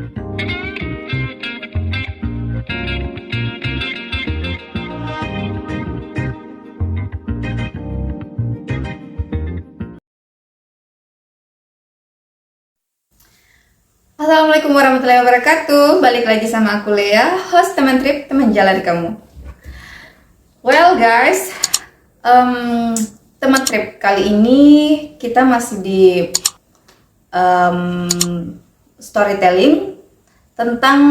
Assalamualaikum warahmatullahi wabarakatuh. Balik lagi sama aku Lea, host teman trip, teman jalan kamu. Well guys, teman trip kali ini kita masih di storytelling tentang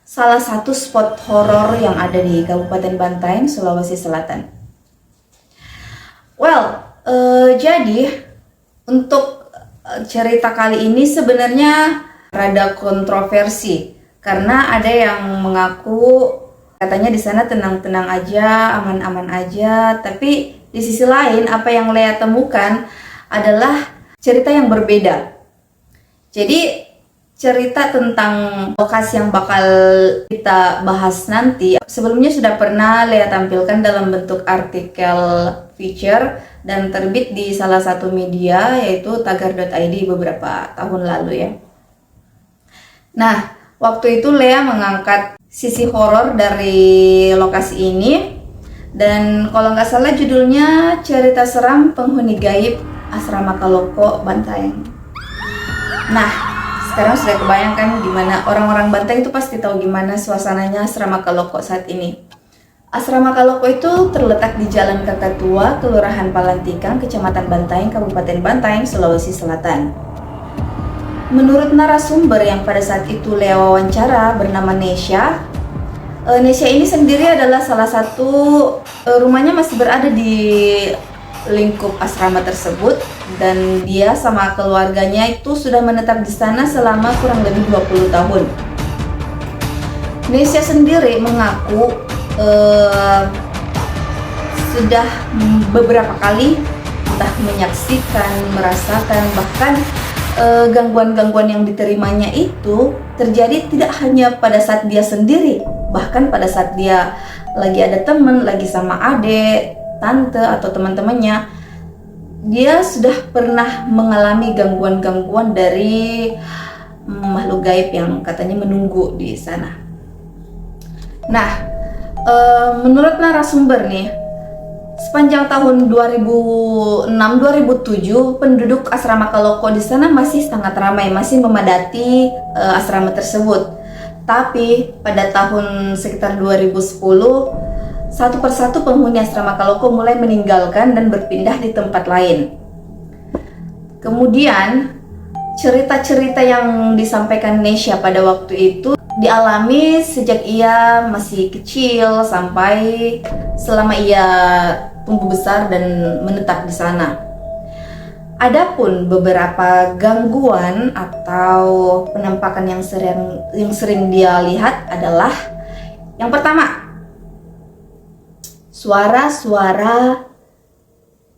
salah satu spot horor yang ada di Kabupaten Bantaeng, Sulawesi Selatan. Well, jadi untuk cerita kali ini sebenarnya rada kontroversi karena ada yang mengaku katanya di sana tenang-tenang aja, aman-aman aja, tapi di sisi lain apa yang Lea temukan adalah cerita yang berbeda. Jadi cerita tentang lokasi yang bakal kita bahas nanti sebelumnya sudah pernah Lea tampilkan dalam bentuk artikel feature dan terbit di salah satu media yaitu tagar.id beberapa tahun lalu ya. Nah, waktu itu Lea mengangkat sisi horor dari lokasi ini dan kalau nggak salah judulnya Cerita Seram Penghuni Gaib Asrama Kaloko Bantaeng. Nah, sekarang sudah kebayangkan gimana orang-orang Bantaeng itu pasti tahu gimana suasananya Asrama Kaloko saat ini. Asrama Kaloko itu terletak di Jalan Kakatua, Kelurahan Palantikang, Kecamatan Bantaeng, Kabupaten Bantaeng, Sulawesi Selatan. Menurut narasumber yang pada saat itu Lea wawancara bernama Nesya, Nesya ini sendiri adalah salah satu rumahnya masih berada di lingkup asrama tersebut dan dia sama keluarganya itu sudah menetap di sana selama kurang lebih 20 tahun. Nesya sendiri mengaku sudah beberapa kali entah menyaksikan, merasakan, bahkan gangguan-gangguan yang diterimanya itu terjadi tidak hanya pada saat dia sendiri, bahkan pada saat dia lagi ada temen, lagi sama adik, tante atau teman-temannya, dia sudah pernah mengalami gangguan-gangguan dari makhluk gaib yang katanya menunggu di sana. Nah, menurut narasumber nih, sepanjang tahun 2006-2007 penduduk asrama Kaloko di sana masih sangat ramai, masih memadati asrama tersebut. Tapi pada tahun sekitar 2010 satu persatu penghuni asrama Kaloko mulai meninggalkan dan berpindah di tempat lain. Kemudian cerita-cerita yang disampaikan Nesya pada waktu itu dialami sejak ia masih kecil sampai selama ia tumbuh besar dan menetap di sana. Adapun beberapa gangguan atau penampakan yang sering dia lihat adalah yang pertama, suara-suara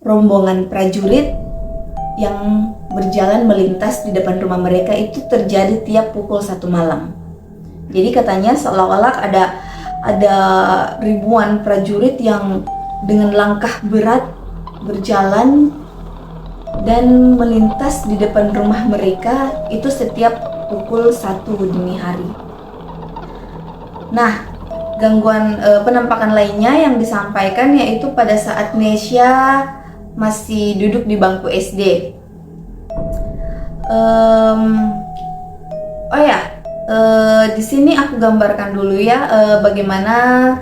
rombongan prajurit yang berjalan melintas di depan rumah mereka itu terjadi tiap pukul 1 malam. Jadi katanya seolah-olah ada ribuan prajurit yang dengan langkah berat berjalan dan melintas di depan rumah mereka itu setiap pukul 1 dini hari. Nah, gangguan penampakan lainnya yang disampaikan yaitu pada saat Nesya masih duduk di bangku SD. Di sini aku gambarkan dulu ya bagaimana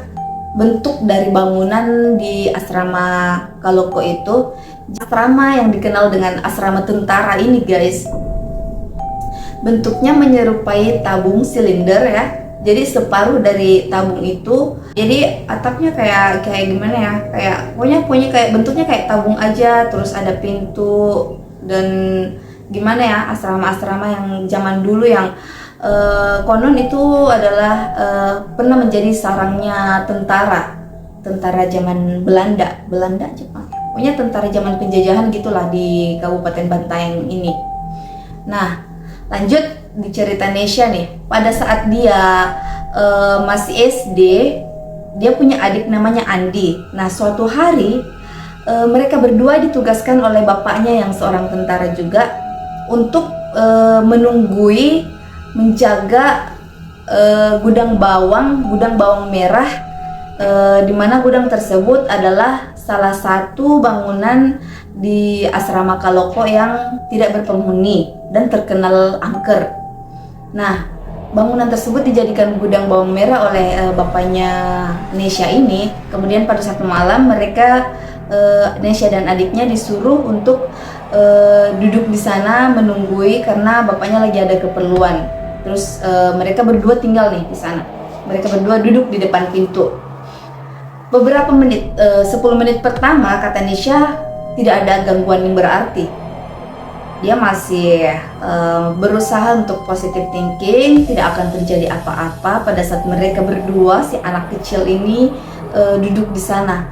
bentuk dari bangunan di asrama Kaloko itu. Asrama yang dikenal dengan asrama tentara ini guys, bentuknya menyerupai tabung silinder ya. Jadi separuh dari tabung itu, jadi atapnya kayak gimana ya, pokoknya kayak bentuknya kayak tabung aja, terus ada pintu dan gimana ya, asrama-asrama yang zaman dulu yang konon itu adalah pernah menjadi sarangnya tentara zaman Belanda Jepang, pokoknya tentara zaman penjajahan gitulah di Kabupaten Bantaeng ini. Nah, lanjut di cerita Nesya nih, pada saat dia masih SD, dia punya adik namanya Andi. Nah, suatu hari mereka berdua ditugaskan oleh bapaknya yang seorang tentara juga untuk menunggui menjaga gudang bawang merah, di mana gudang tersebut adalah salah satu bangunan di asrama Kaloko yang tidak berpenghuni dan terkenal angker. Nah, bangunan tersebut dijadikan gudang bawang merah oleh bapaknya Nesya ini. Kemudian pada satu malam mereka, Nesya dan adiknya disuruh untuk duduk di sana menunggui karena bapaknya lagi ada keperluan. Terus mereka berdua tinggal nih di sana. Mereka berdua duduk di depan pintu. Beberapa menit, 10 menit pertama kata Nesya tidak ada gangguan yang berarti. Dia masih berusaha untuk positive thinking, tidak akan terjadi apa-apa pada saat mereka berdua, si anak kecil ini duduk di sana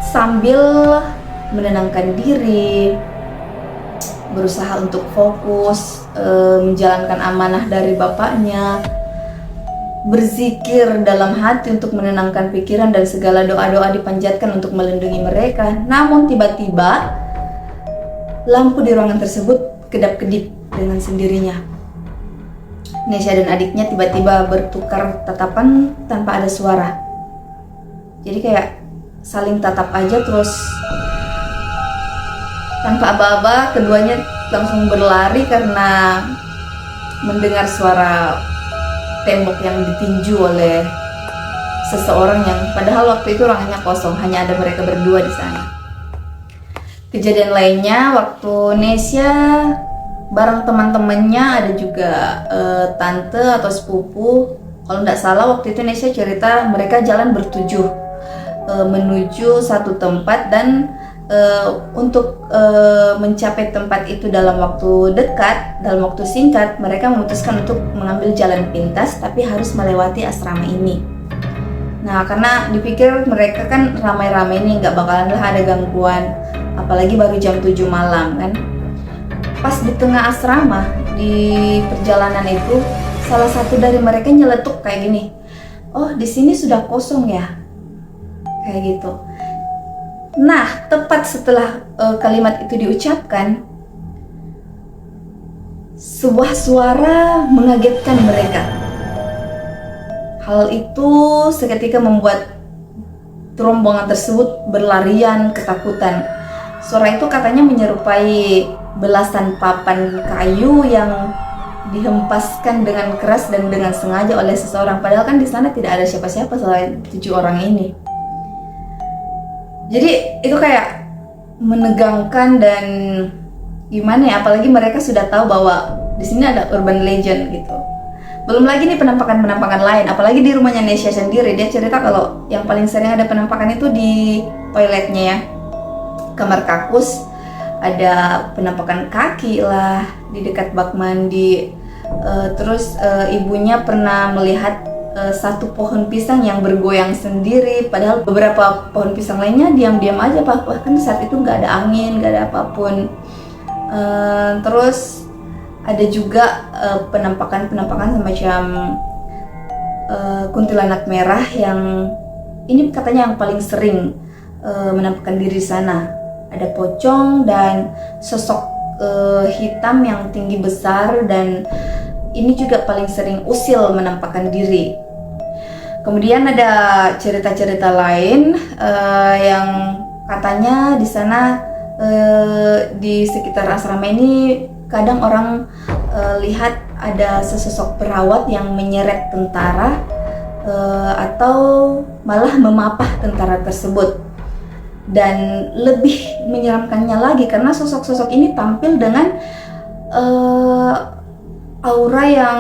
sambil menenangkan diri, berusaha untuk fokus, menjalankan amanah dari bapaknya, berzikir dalam hati untuk menenangkan pikiran dan segala doa-doa dipanjatkan untuk melindungi mereka. Namun tiba-tiba lampu di ruangan tersebut kedap-kedip dengan sendirinya. Nesya dan adiknya tiba-tiba bertukar tatapan tanpa ada suara. Jadi kayak saling tatap aja, terus tanpa aba-aba keduanya langsung berlari karena mendengar suara tembok yang ditinju oleh seseorang yang padahal waktu itu ruangannya kosong, hanya ada mereka berdua di sana. Kejadian lainnya waktu Nesya bareng teman-temannya, ada juga tante atau sepupu. Kalau nggak salah waktu itu Nesya cerita mereka jalan bertujuh menuju satu tempat, dan untuk mencapai tempat itu dalam waktu dekat, dalam waktu singkat, mereka memutuskan untuk mengambil jalan pintas tapi harus melewati asrama ini. Nah, karena dipikir mereka kan ramai-ramai nih, nggak bakalan lah ada gangguan, apalagi baru jam 7 malam kan. Pas di tengah asrama, di perjalanan itu, salah satu dari mereka nyeletuk kayak gini, "Oh, di sini sudah kosong ya?" Kayak gitu. Nah, tepat setelah kalimat itu diucapkan, sebuah suara mengagetkan mereka. Hal itu seketika membuat rombongan tersebut berlarian ketakutan. Suara itu katanya menyerupai belasan papan kayu yang dihempaskan dengan keras dan dengan sengaja oleh seseorang. Padahal kan di sana tidak ada siapa-siapa selain 7 orang ini. Jadi itu kayak menegangkan dan gimana ya, apalagi mereka sudah tahu bahwa di sini ada urban legend gitu. Belum lagi nih penampakan-penampakan lain, apalagi di rumahnya Nesya sendiri. Dia cerita kalau yang paling sering ada penampakan itu di toiletnya ya, kamar kakus. Ada penampakan kaki lah di dekat bak mandi. Terus ibunya pernah melihat satu pohon pisang yang bergoyang sendiri, padahal beberapa pohon pisang lainnya diam-diam aja, bahkan saat itu nggak ada angin, nggak ada apapun. Terus ada juga penampakan semacam kuntilanak merah, yang ini katanya yang paling sering menampakkan diri di sana. Ada pocong dan sosok hitam yang tinggi besar, dan ini juga paling sering usil menampakkan diri. Kemudian ada cerita-cerita lain yang katanya di sana, di sekitar asrama ini kadang orang lihat ada sesosok perawat yang menyeret tentara atau malah memapah tentara tersebut. Dan lebih menyeramkannya lagi karena sosok-sosok ini tampil dengan aura yang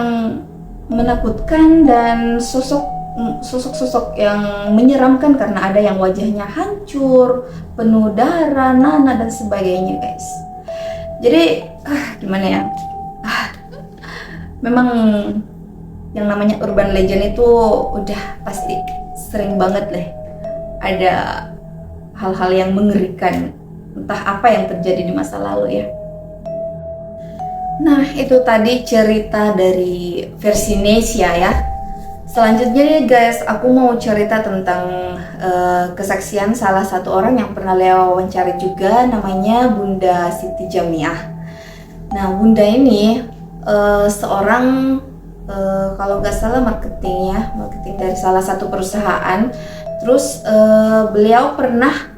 menakutkan dan sosok-sosok yang menyeramkan, karena ada yang wajahnya hancur, penuh darah, nanah dan sebagainya guys. Jadi gimana ya, memang yang namanya urban legend itu udah pasti sering banget deh ada hal-hal yang mengerikan, entah apa yang terjadi di masa lalu ya. Nah, itu tadi cerita dari versi Nesya ya. Selanjutnya nih guys, aku mau cerita tentang kesaksian salah satu orang yang pernah Lea wawancara juga, namanya Bunda Siti Jamiah. Nah, Bunda ini seorang kalau nggak salah marketing dari salah satu perusahaan. Terus beliau pernah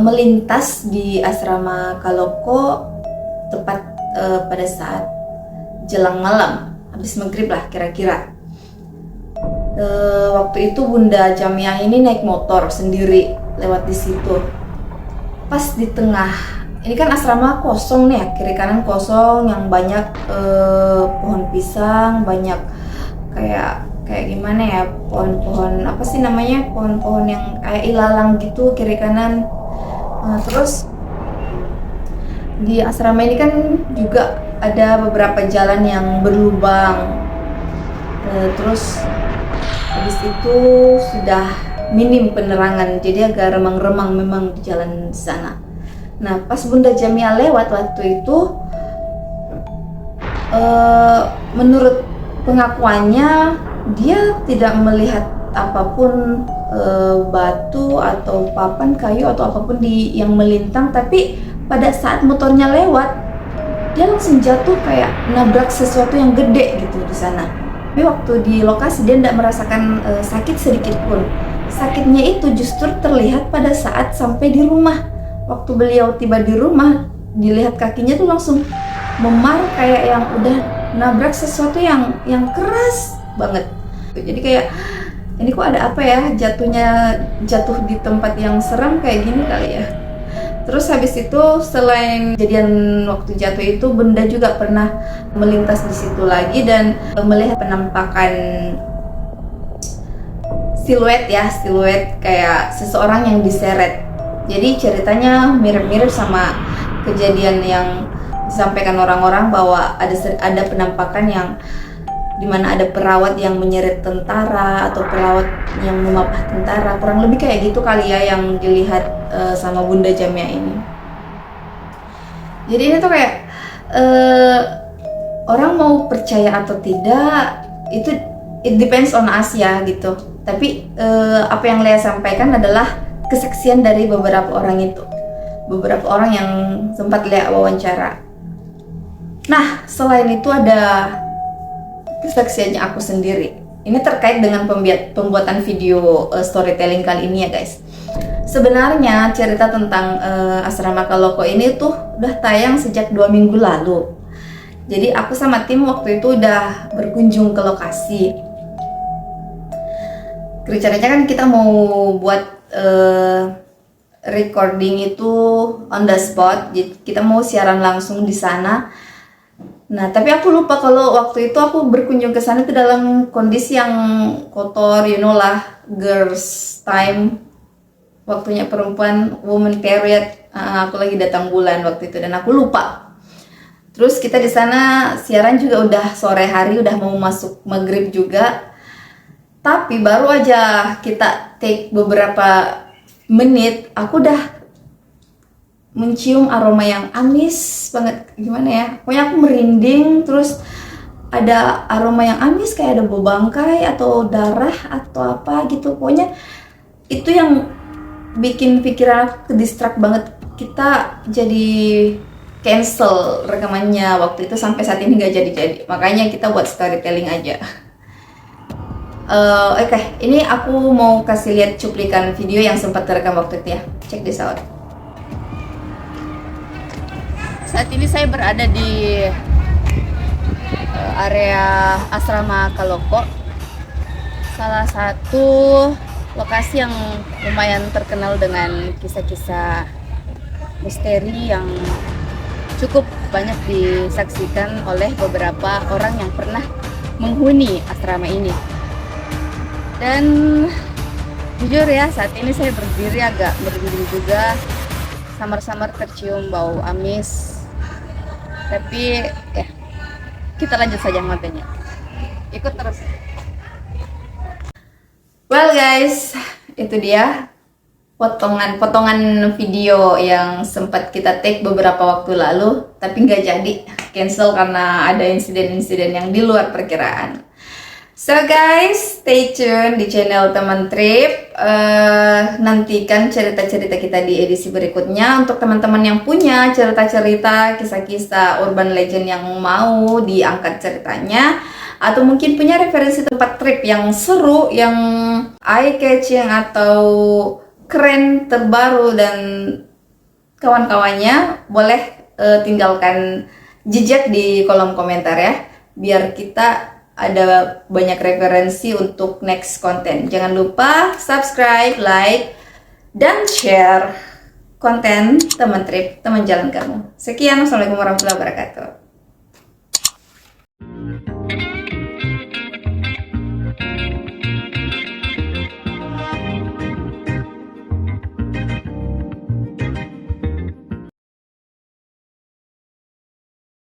melintas di asrama Kaloko tepat pada saat jelang malam, habis maghrib lah kira-kira. Waktu itu Bunda Jamiah ini naik motor sendiri lewat di situ. Pas di tengah, ini kan asrama kosong nih, kiri kanan kosong, yang banyak pohon pisang, banyak kayak gimana ya, pohon-pohon apa sih namanya, pohon-pohon yang kayak ilalang gitu kiri kanan. Terus di asrama ini kan juga ada beberapa jalan yang berlubang. Terus habis itu sudah minim penerangan, jadi agak remang-remang memang di jalan di sana. Nah, pas Bunda Jamiah lewat waktu itu, menurut pengakuannya dia tidak melihat apapun, batu atau papan kayu atau apapun yang melintang, tapi pada saat motornya lewat dia langsung jatuh kayak nabrak sesuatu yang gede gitu di sana. Tapi waktu di lokasi dia tidak merasakan sakit sedikit pun. Sakitnya itu justru terlihat pada saat sampai di rumah. Waktu beliau tiba di rumah, dilihat kakinya tuh langsung memar kayak yang udah nabrak sesuatu yang keras banget. Jadi kayak ini kok ada apa ya, jatuh di tempat yang seram kayak gini kali ya. Terus habis itu selain kejadian waktu jatuh itu, Bunda juga pernah melintas di situ lagi dan melihat penampakan siluet kayak seseorang yang diseret. Jadi ceritanya mirip-mirip sama kejadian yang disampaikan orang-orang bahwa ada penampakan yang dimana ada perawat yang menyeret tentara atau perawat yang memapah tentara, kurang lebih kayak gitu kali ya yang dilihat sama Bunda Jamiah ini. Jadi ini tuh kayak orang mau percaya atau tidak itu it depends on us ya gitu. Tapi apa yang Lea sampaikan adalah kesaksian dari beberapa orang itu, beberapa orang yang sempat Lea wawancara. Nah, selain itu ada kesaksiannya aku sendiri. Ini terkait dengan pembuatan video storytelling kali ini ya guys. Sebenarnya cerita tentang asrama Kaloko ini tuh udah tayang sejak 2 minggu lalu. Jadi aku sama tim waktu itu udah berkunjung ke lokasi. Rencananya kan kita mau buat recording itu on the spot. Jadi kita mau siaran langsung di sana. Nah, tapi aku lupa kalau waktu itu aku berkunjung ke sana itu dalam kondisi yang kotor, you know lah, girls time, waktunya perempuan, woman period. Aku lagi datang bulan waktu itu dan aku lupa. Terus kita di sana siaran juga udah sore hari, udah mau masuk maghrib juga. Tapi baru aja kita take beberapa menit, aku udah mencium aroma yang amis banget, gimana ya, pokoknya aku merinding. Terus ada aroma yang amis kayak ada bau bangkai atau darah atau apa gitu. Pokoknya itu yang bikin pikiran aku ke distract banget. Kita jadi cancel rekamannya waktu itu, sampai saat ini nggak jadi-jadi. Makanya kita buat storytelling aja. Oke, ini aku mau kasih lihat cuplikan video yang sempat terekam waktu itu ya. Check this out. Saat ini saya berada di area asrama Kaloko, salah satu lokasi yang lumayan terkenal dengan kisah-kisah misteri yang cukup banyak disaksikan oleh beberapa orang yang pernah menghuni asrama ini. Dan jujur ya, saat ini saya berdiri agak merinding juga, samar-samar tercium bau amis. Tapi ya, kita lanjut saja kontennya. Ikut terus. Well guys, itu dia potongan video yang sempat kita take beberapa waktu lalu, tapi nggak jadi, cancel karena ada insiden-insiden yang di luar perkiraan. So guys, stay tune di channel Teman Trip. Nantikan cerita-cerita kita di edisi berikutnya. Untuk teman-teman yang punya cerita-cerita, kisah-kisah urban legend yang mau diangkat ceritanya, atau mungkin punya referensi tempat trip yang seru, yang eye-catching atau keren, terbaru, dan kawan-kawannya, boleh tinggalkan jejak di kolom komentar ya, biar kita ada banyak referensi untuk next konten. Jangan lupa subscribe, like, dan share konten Teman Trip, teman jalan kamu. Sekian, Assalamualaikum warahmatullahi wabarakatuh.